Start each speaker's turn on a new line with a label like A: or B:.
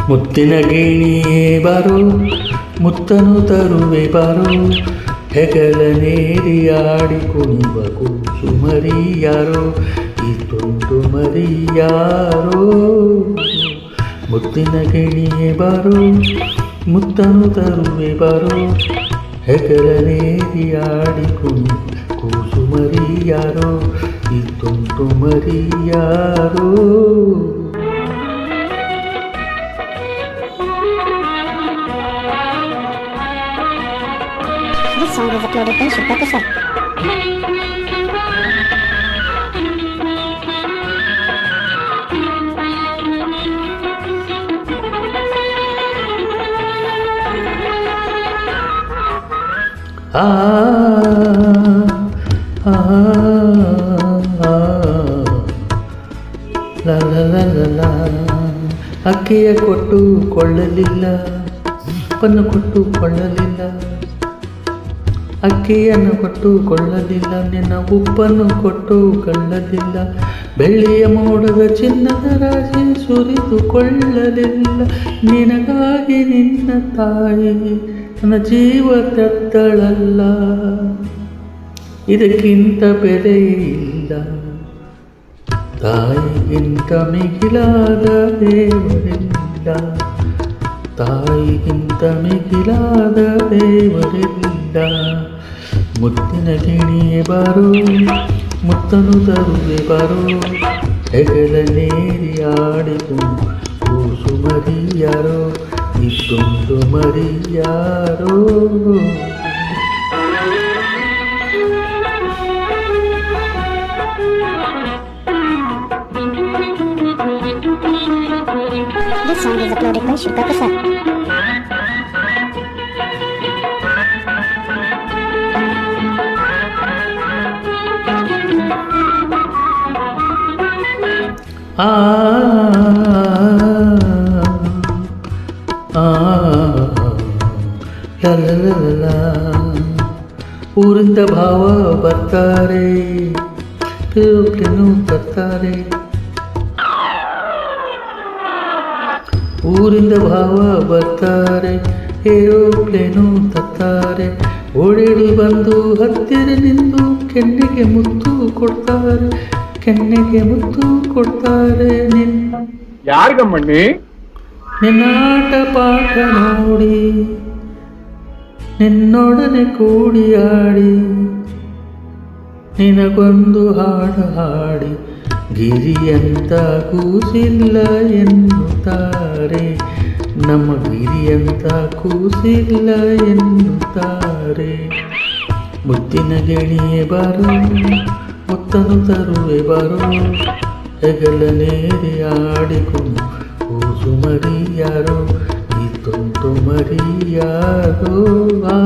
A: ಮುತ್ತಿನ ಗಿಣಿಯೇ ಬಾರೋ ಮುತ್ತನು ತರುವೆ ಬಾರೋ ಹೆಗಲ ನೇರಿ ಆಡಿ ಕುಣಿವ ಕೂಸುಮರಿ ಯಾರೋ ಈ ತುಂಡು ಮರಿ ಯಾರೋ ಮುತ್ತಿನ ಗಿಣಿಯೇ ಬಾರೋ ಮುತ್ತನು ತರುವೆ ಬಾರೋ ಹೆಗಲ ನೇರಿ ಆಡಿ ಕುಣಿವ ಕೂಸುಮರಿ ಯಾರೋ ಈ ತುಂಡು ಮರಿ ಯಾರೋ.
B: This song is uploaded by Shubha Prasad.
A: La la la la la ಅಕ್ಕಿಯ ಕೊಟ್ಟು ಕೊಳ್ಳಲಿಲ್ಲ ಉಪ್ಪನ್ನು ಕೊಟ್ಟು ಕೊಳ್ಳಲಿಲ್ಲ ಅಕ್ಕಿಯನ್ನು ಕೊಟ್ಟು ಕೊಳ್ಳಲಿಲ್ಲ ನಿನ್ನ ಉಪ್ಪನ್ನು ಕೊಟ್ಟು ಕೊಳ್ಳಲಿಲ್ಲ ಬೆಳ್ಳಿಯ ಮೋಡದ ಚಿನ್ನದ ರಾಶಿ ಸುರಿದುಕೊಳ್ಳಲಿಲ್ಲ ನಿನಗಾಗಿ ನಿನ್ನ ತಾಯಿ ನನ್ನ ಜೀವ ತತ್ತಳಲ್ಲ ಇದಕ್ಕಿಂತ ಬೆಲೆ ಇಲ್ಲ ತಾಯಿಗಿಂತ ಮಿಗಿಲಾದ ದೇವರಿಲ್ಲ ತಾಯಿಗಿಂತ ಮಿಗಿಲಾದ ದೇವರಿಲ್ಲ ಮುತ್ತಿನ ಗಿಣಿಯೇ ಬಾರೋ ಮುತ್ತನು ತರುವೆ ಬಾರೋ ಹೆಗಲ ನೇರಿ ಆಡಿಕೊಂಡು ಕೂಸು ಮರಿ ಯಾರೋ ಈ ತುಂಡು ಮರಿ ಯಾರೋ.
B: This song is uploaded by Shubha Prasad.
A: ಊರಿಂದ ಭಾವ ಬರ್ತಾರೆ ತರ್ತಾರೆ ಊರಿಂದ ಭಾವ ಬರ್ತಾರೆ ಏರೋಪ್ಲೇನು ತತ್ತಾರೆ ಓಡೇಡಿ ಬಂದು ಹತ್ತಿರ ನಿಂದು ಕೆನ್ನೆಗೆ ಮುತ್ತು ಕೊಡ್ತಾರೆ ಕೆನ್ನೆಗೆ ಮುತ್ತು ಕೊಡ್ತಾರೆ
C: ಯಾರಿಗಮ್ಮಣ್ಣಿ
A: ನಿನ್ನಾಟ ಪಾಠ ನೋಡಿ ನಿನ್ನೊಡನೆ ಕೂಡಿಯಾಡಿ ನಿನಗೊಂದು ಹಾಡು ಹಾಡಿ ಗಿರಿಯಂತ ಕೂಸಿಲ್ಲ ಎನ್ನುತ್ತಾರೆ ನಮ್ಮ ಗಿರಿಯಂತ ಕೂಸಿಲ್ಲ ಎನ್ನುತ್ತಾರೆ. ಮುತ್ತಿನ ಗಿಣಿಯೇ ಬಾರೋ ಮುತ್ತನು ತರುವೆ ಬಾರೋ ಹೆಗಲ ನೇರಿ ಆಡಿಕೊಂಡು ಕೂಸು ಮರಿ ಯಾರೋ ಈ ತುಂಡು ಮರಿ ಯಾರೋ. ಆ